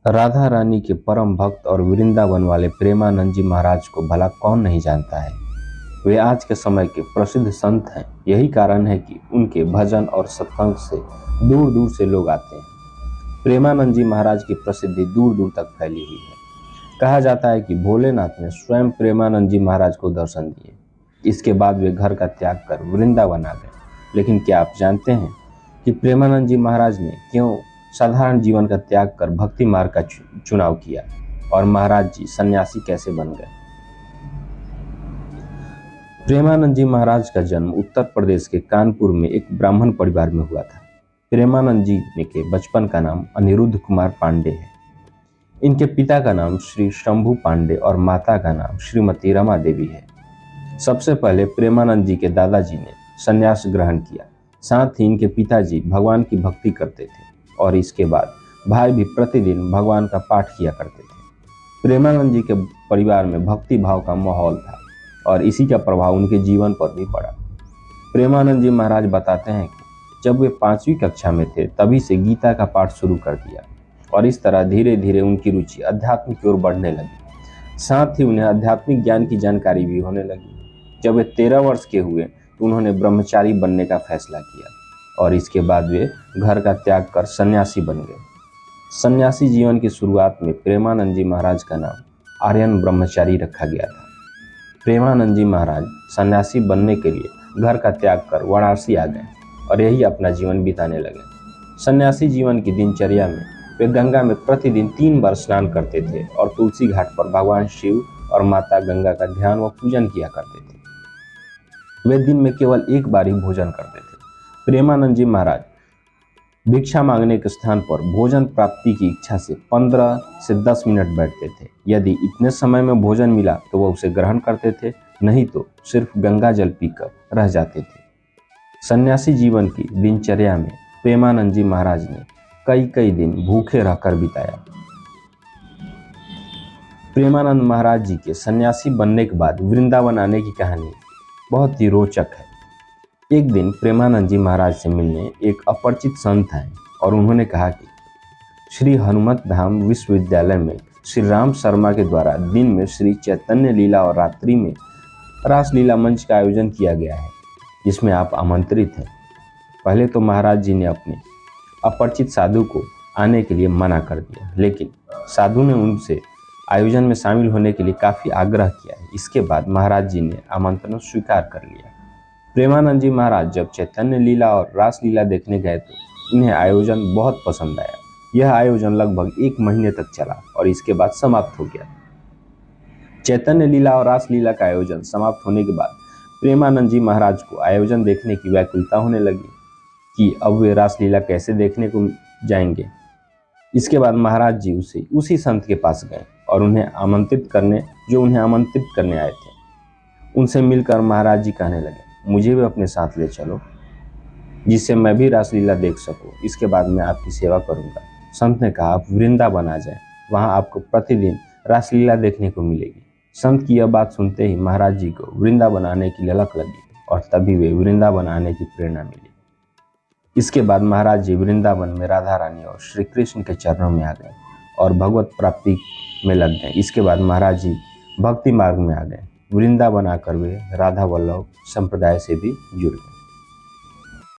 राधा रानी के परम भक्त और वृंदावन वाले प्रेमानंद जी महाराज को भला कौन नहीं जानता है। वे आज के समय के प्रसिद्ध संत हैं। यही कारण है कि उनके भजन और सत्संग से दूर दूर से लोग आते हैं। प्रेमानंद जी महाराज की प्रसिद्धि दूर दूर तक फैली हुई है। कहा जाता है कि भोलेनाथ ने स्वयं प्रेमानंद जी महाराज को दर्शन दिए। इसके बाद वे घर का त्याग कर वृंदावन आ गए। लेकिन क्या आप जानते हैं कि प्रेमानंद जी महाराज ने क्यों साधारण जीवन का त्याग कर भक्ति मार्ग का चुनाव किया और महाराज जी सन्यासी कैसे बन गए। प्रेमानंद जी महाराज का जन्म उत्तर प्रदेश के कानपुर में एक ब्राह्मण परिवार में हुआ था। प्रेमानंद जी के बचपन का नाम अनिरुद्ध कुमार पांडे है। इनके पिता का नाम श्री शंभू पांडे और माता का नाम श्रीमती रमा देवी है। सबसे पहले प्रेमानंद जी के दादाजी ने संन्यास ग्रहण किया। साथ ही इनके पिताजी भगवान की भक्ति करते थे और इसके बाद भाई भी प्रतिदिन भगवान का पाठ किया करते थे। प्रेमानंद जी के परिवार में भक्ति भाव का माहौल था और इसी का प्रभाव उनके जीवन पर भी पड़ा। प्रेमानंद जी महाराज बताते हैं कि जब वे 5वीं कक्षा में थे तभी से गीता का पाठ शुरू कर दिया और इस तरह धीरे धीरे उनकी रुचि अध्यात्म की ओर बढ़ने लगी। साथ ही उन्हें आध्यात्मिक ज्ञान की जानकारी भी होने लगी। जब वे 13 वर्ष के हुए तो उन्होंने ब्रह्मचारी बनने का फैसला किया और इसके बाद वे घर का त्याग कर सन्यासी बन गए। सन्यासी जीवन की शुरुआत में प्रेमानंद जी महाराज का नाम आर्यन ब्रह्मचारी रखा गया था। प्रेमानंद जी महाराज सन्यासी बनने के लिए घर का त्याग कर वाराणसी आ गए और यही अपना जीवन बिताने लगे। सन्यासी जीवन की दिनचर्या में वे गंगा में प्रतिदिन 3 बार स्नान करते थे और तुलसी घाट पर भगवान शिव और माता गंगा का ध्यान व पूजन किया करते थे। वे दिन में केवल 1 बार ही भोजन करते थे। प्रेमानंद जी महाराज भिक्षा मांगने के स्थान पर भोजन प्राप्ति की इच्छा से 15 से 10 मिनट बैठते थे। यदि इतने समय में भोजन मिला तो वह उसे ग्रहण करते थे, नहीं तो सिर्फ गंगा जल पीकर रह जाते थे। सन्यासी जीवन की दिनचर्या में प्रेमानंद जी महाराज ने कई दिन भूखे रहकर बिताया। प्रेमानंद महाराज जी के सन्यासी बनने के बाद वृंदावन आने की कहानी बहुत ही रोचक है। एक दिन प्रेमानंद जी महाराज से मिलने एक अपरिचित संत आए और उन्होंने कहा कि श्री हनुमत धाम विश्वविद्यालय में श्री राम शर्मा के द्वारा दिन में श्री चैतन्य लीला और रात्रि में रासलीला मंच का आयोजन किया गया है, जिसमें आप आमंत्रित हैं। पहले तो महाराज जी ने अपने अपरिचित साधु को आने के लिए मना कर दिया, लेकिन साधु ने उनसे आयोजन में शामिल होने के लिए काफ़ी आग्रह किया है। इसके बाद महाराज जी ने आमंत्रण स्वीकार कर लिया। प्रेमानंद जी महाराज जब चैतन्य लीला और रासलीला देखने गए तो उन्हें आयोजन बहुत पसंद आया। यह आयोजन लगभग 1 महीने तक चला और इसके बाद समाप्त हो गया। चैतन्य लीला और रासलीला का आयोजन समाप्त होने के बाद प्रेमानंद जी महाराज को आयोजन देखने की व्याकुलता होने लगी कि अब वे रासलीला कैसे देखने को जाएंगे। इसके बाद महाराज जी उसी संत के पास गए और उन्हें आमंत्रित करने आए थे। उनसे मिलकर महाराज जी कहने लगे, मुझे भी अपने साथ ले चलो जिससे मैं भी रासलीला देख सकूं। इसके बाद मैं आपकी सेवा करूंगा। संत ने कहा, आप वृंदावन आ जाएं, वहां आपको प्रतिदिन रासलीला देखने को मिलेगी। संत की यह बात सुनते ही महाराज जी को वृंदावन आने की ललक लगी और तभी वे वृंदावन आने की प्रेरणा मिली। इसके बाद महाराज जी वृंदावन में राधा रानी और श्री कृष्ण के चरणों में आ गए और भगवत प्राप्ति में लग गए। इसके बाद महाराज जी भक्ति मार्ग में आ गए। वृंदावन आकर वे राधा वल्लभ संप्रदाय से भी जुड़ गए।